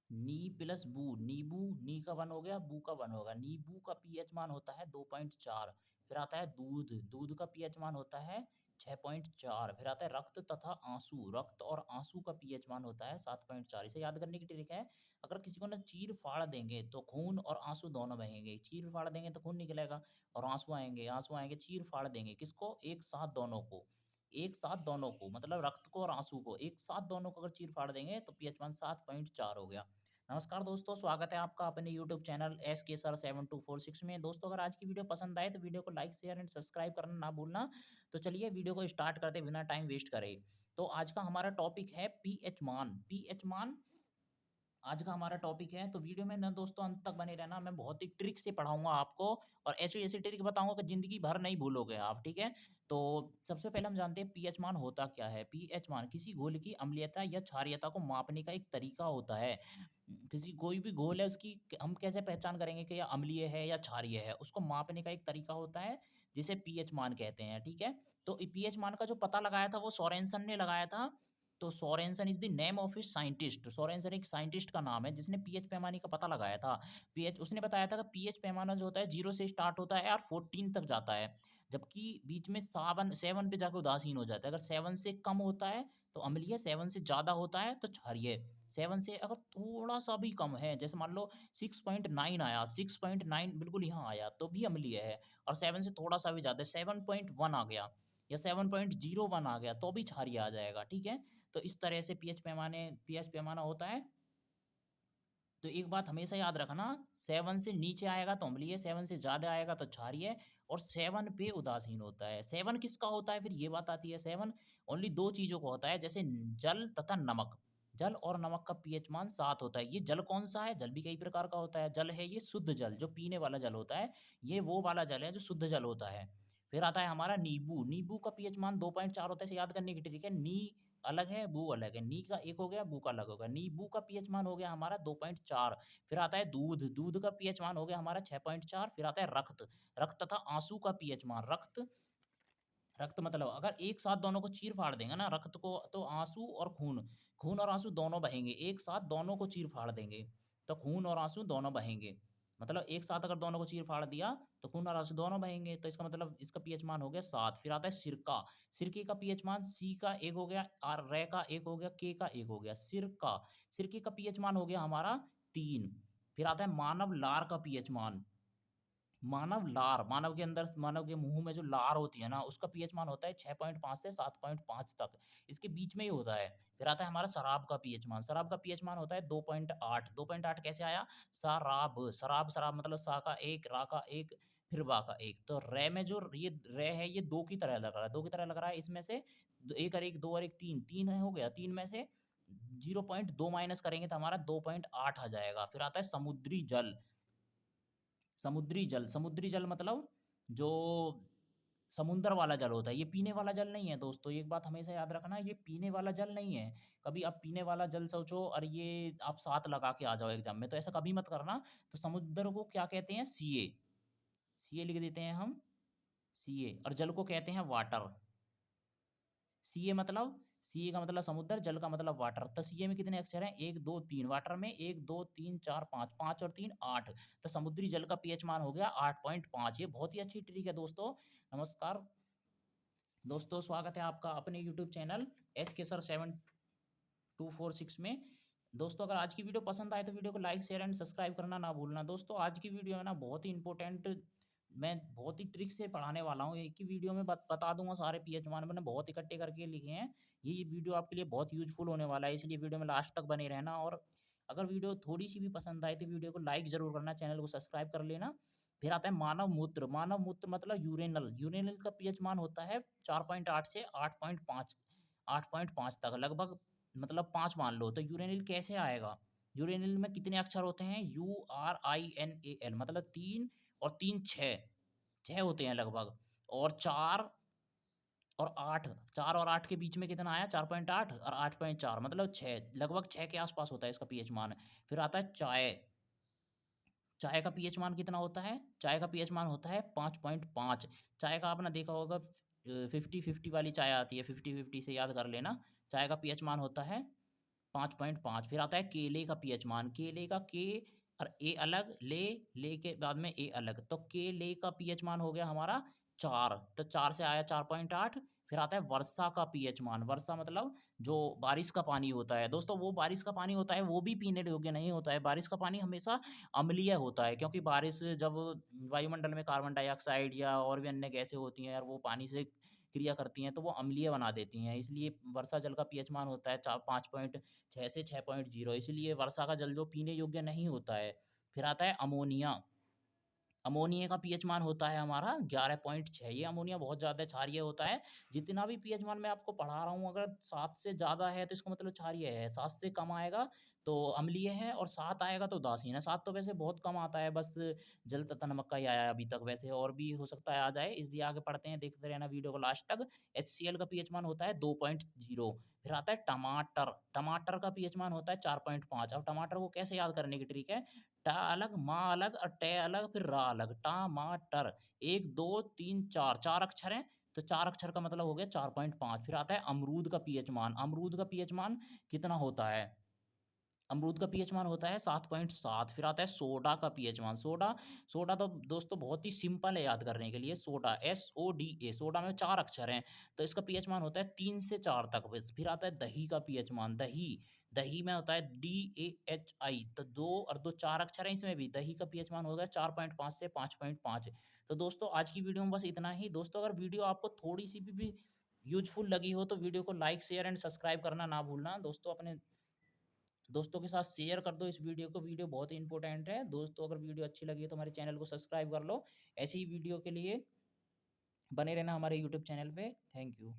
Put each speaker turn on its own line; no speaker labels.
नी plus बू, नींबू, नी का 1 हो गया, बू का 1 होगा। नींबू का पीएच मान होता है 2.4। फिर आता है दूध, दूध का पीएच मान होता है 6.4। फिर आता है रक्त तथा आँसू, रक्त और आँसू का पीएच मान होता है 7.4। इसे याद करने की ट्रिक है, अगर किसी को ना चीर-फाड़ देंगे तो खून और आँसू दोनों बहेंगे। चीर-फाड़ देंगे तो खून निकलेगा और आँसू आएँगे, चीर-फाड़ देंगे किसको? एक साथ दोनों को। एक साथ दोनों को मतलब रक्त को और आँसू को, एक साथ दोनों को अगर चीर-फाड़ देंगे तो पीएच मान 7.4 हो गया। नमस्कार दोस्तों, स्वागत है आपका अपने यूट्यूब चैनल एसके सर 7246 में। दोस्तों अगर आज की वीडियो पसंद आए तो वीडियो को लाइक, शेयर एंड सब्सक्राइब करना ना भूलना। तो चलिए वीडियो को स्टार्ट करते बिना टाइम वेस्ट करे। तो आज का हमारा टॉपिक है पीएच मान। पीएच मान आज का हमारा टॉपिक है, तो वीडियो में ना दोस्तों अंत तक बने रहना। मैं बहुत ही ट्रिक से पढ़ाऊँगा आपको और ऐसी-ऐसी ट्रिक बताऊँगा कि ज़िंदगी भर नहीं भूलोगे आप, ठीक है? तो सबसे पहले हम जानते हैं पीएच मान होता क्या है? पीएच मान किसी घोल की अम्लीयता या क्षारीयता को मापने का एक तरीका होता है। किसी कोई भी घोल है उसकी हम कैसे पहचान करेंगे कि ये अम्लीय है या क्षारीय है? उसको मापने का एक तरीका होता है, जिसे पीएच मान कहते हैं, ठीक है? तो पीएच मान का जो पता लगाया था वो सोरेनसन ने लगाया था। तो Sorensen is the name of his scientist. Sorensen एक साइंटिस्ट का नाम है जिसने पीएच पैमाने का पता लगाया था। पीएच उसने बताया था कि पीएच पैमाना जो होता है 0 से स्टार्ट होता है और 14 तक जाता है। जबकि बीच में 7 पे जाके उदासीन हो जाता है। अगर 7 से कम होता है तो अम्लीय, 7 से ज़्यादा होता है तो क्षारीय। 7 से अगर थोड़ा-सा भी कम है, जैसे मान लो 6.9 आया, 6.9 बिल्कुल यहाँ आया तो भी अम्लीय है, और 7 से थोड़ा-सा भी ज़्यादा 7.1 आ गया या 7.01 आ गया तो भी क्षारीय आ जाएगा, ठीक है? तो इस तरह से पीएच पैमाना होता है। तो एक बात हमेशा याद रखना, 7 से नीचे आएगा तो अम्लीय, 7 से ज़्यादा आएगा तो क्षारीय और 7 पे उदासीन होता है। 7 किसका होता है फिर ये बात आती है, 7 ओनली 2 चीज़ों का होता है, जैसे जल तथा नमक। जल और नमक का पीएच मान 7 होता है। ये जल कौन-सा है? जल भी कई प्रकार का होता है। जल है ये शुद्ध जल, जो पीने वाला जल होता है। ये वो वाला जल है जो शुद्ध जल होता है। फिर आता है हमारा नींबू। नींबू का पीएच मान 2.4 होता है, इसे याद करने की ट्रिक है। नी अलग है, बू अलग है। नी का 1 हो गया, बू का अलग होगा। नींबू का पीएच मान हो गया हमारा 2.4। फिर आता है दूध। दूध का पीएच मान हो गया हमारा 6.4। फिर आता है रक्त। रक्त तथा आँसू का पीएच मान। रक्त रक्त मतलब अगर एक साथ दोनों को चीर-फाड़ देंगे ना रक्त को, तो आँसू और खून, खून और आँसू दोनों बहेंगे। एक साथ दोनों को चीर-फाड़ देंगे, तो खून और आँसू दोनों बहेंगे। मतलब एक साथ अगर दोनों को चीर-फाड़ दिया, तो खून और आँसू दोनों बहेंगे। तो इसका मतलब इसका पीएच मान हो गया 7। फिर आता है सिरका। सिरके का पीएच मान सी का 1 हो गया, और रे का 1 हो गया, के का 1 हो गया। सिरका। सिरके का पीएच मान हो गया हमारा 3। फिर आता है मानव लार का पीएच मान। मानव लार, मानव के अंदर मानव के मुँह में जो लार होती है ना, उसका पीएच मान होता है 6.5 से 7.5 तक। इसके बीच में ही होता है। फिर आता है हमारा शराब का पीएच मान। शराब का पीएच मान होता है 2.8। 2.8 कैसे आया? शराब, शराब, शराब मतलब सा का 1, रा का 1, फिर बा का 1। तो रे में जो ये रे है, ये 2 की तरह लग रहा है, 2 की तरह लग रहा है। इसमें से 1 और 1, 2 और 1 3, 3 है हो गया। 3 में से 0.2 माइनस करेंगे तो हमारा 2.8 आ जाएगा। फिर आता है समुद्री जल। समुद्री जल, समुद्री जल मतलब जो समुंदर वाला जल होता है, ये पीने वाला जल नहीं है दोस्तों, एक बात हमेशा याद रखना, ये पीने वाला जल नहीं है। कभी आप पीने वाला जल सोचो और ये आप 7 लगा के आ जाओ एग्ज़ाम में, तो ऐसा कभी मत करना। तो समुद्र को क्या कहते हैं? सीए, सीए लिख देते हैं हम, सीए, और जल को कहते हैं वाटर। सीए मतलब, सीए का मतलब समुद्र, जल का मतलब वाटर। तो सीए में कितने अक्षर हैं? 1, 2, 3। वाटर में 1, 2, 3, 4, 5, 5 और 3 8। तो समुद्री जल का पीएच मान हो गया 8.5। ये बहुत ही अच्छी ट्रिक है दोस्तों। नमस्कार दोस्तों, स्वागत है आपका अपने यूट्यूब चैनल एसके सर 7246 में। दोस्तों अगर आज की वीडियो पसंद आए तो वीडियो को लाइक, शेयर एंड सब्सक्राइब करना ना भूलना। दोस्तों आज की वीडियो है ना बहुत ही इंपॉर्टेंट, मैं बहुत ही ट्रिक से पढ़ाने वाला हूँ। एक ही वीडियो में बता दूंगा सारे पीएच मान, मैंने बहुत इकट्ठे करके लिखे हैं। ये वीडियो आपके लिए बहुत यूजफुल होने वाला है, इसलिए वीडियो में लास्ट तक बने रहना। और अगर वीडियो थोड़ी सी भी पसंद आए तो वीडियो को लाइक ज़रूर करना, चैनल को सब्सक्राइब कर लेना। फिर आता है मानव मूत्र। मानव मूत्र मतलब यूरेनल। यूरेनल का पीएच मान होता है 4.8 से 8.5, 8.5 तक लगभग, मतलब 5 मान लो। तो यूरेनिल कैसे आएगा? यूरेनिल में कितने अक्षर होते हैं? URINAL मतलब 3 और 3 6, 6 होते हैं लगभग। और 4 और 8, 4 और 8 के बीच में कितना आया? 4.8 और 8.4 मतलब 6, लगभग 6 के आस-पास होता है इसका पीएच मान। फिर आता है चाय। चाय का पीएच मान कितना होता है? चाय का पीएच मान होता है 5.5। चाय का आपने देखा होगा 50-50 वाली चाय आती है, 50-50 से याद कर लेना। चाय का पीएच मान होता है 5.5। फिर आता है केले का पीएच मान, केले का के और ए अलग, ले के बाद में ए अलग, तो केले का पीएच मान हो गया हमारा 4, तो 4 से आया 4.8। फिर आता है वर्षा का पीएच मान, वर्षा मतलब जो बारिश का पानी होता है दोस्तों, वो बारिश का पानी होता है वो भी पीने योग्य नहीं होता है। बारिश का पानी हमेशा अम्लीय होता है, क्योंकि बारिश जब वायुमंडल में कार्बन डाइऑक्साइड या और भी अन्य गैसें होती हैं और वो पानी से क्रिया करती हैं, तो वो अम्लीय बना देती हैं। इसलिए वर्षा जल का पीएच मान होता है 5.6 से 6.0, इसलिए वर्षा का जल जो पीने योग्य नहीं होता है। फिर आता है अमोनिया, अमोनिया का पीएच मान होता है हमारा 11.6। ये अमोनिया बहुत ज़्यादा क्षारीय होता है। जितना भी पीएच मान मैं आपको पढ़ा रहा हूँ, अगर 7 से ज़्यादा है तो इसका मतलब क्षारीय है, 7 से कम आएगा तो अम्लीय है और 7 आएगा तो उदासीन है। 7 तो वैसे बहुत कम आता है, बस जल तथा नमक का ही आया है अभी तक, वैसे और भी हो सकता है आ जाए, इसलिए आगे पढ़ते हैं, देखते रहना वीडियो को लास्ट तक। HCl का पीएच मान होता है 2.0। फिर आता है टमाटर, टमाटर का पीएच मान होता है 4.5। अब टमाटर को कैसे याद करने की ट्रिक है, ट अलग, मा अलग और ट अलग, फिर रा अलग, टमाटर। 1, 2, 3, 4, 4 अक्षर हैं, तो 4 अक्षर का मतलब हो गया 4.5। फिर आता है अमरूद का पीएच मान, अमरूद का पीएच मान कितना होता है? अमरूद का पीएच मान होता है 7.7। फिर आता है सोडा का पीएच मान, सोडा, सोडा तो दोस्तों बहुत ही सिंपल है याद करने के लिए, सोडा SODA, सोडा में 4 अक्षर हैं, तो इसका पीएच मान होता है 3 से 4 तक बस। फिर आता है दही का पीएच मान, दही, दही में होता है DAHI, तो 2 और 2 4 अक्षर हैं इसमें भी, दही का पीएच मान होगा 4.5 से 5.5। तो दोस्तों आज की वीडियो में बस इतना ही। दोस्तों अगर वीडियो आपको थोड़ी-सी भी यूज़फुल लगी हो तो वीडियो को लाइक, शेयर एंड सब्सक्राइब करना ना भूलना। दोस्तों अपने दोस्तों के साथ शेयर कर दो इस वीडियो को, वीडियो बहुत ही इंपॉर्टेंट है। दोस्तों अगर वीडियो अच्छी लगी है तो हमारे चैनल को सब्सक्राइब कर लो। ऐसी ही वीडियो के लिए बने रहना हमारे यूट्यूब चैनल पे। Thank you.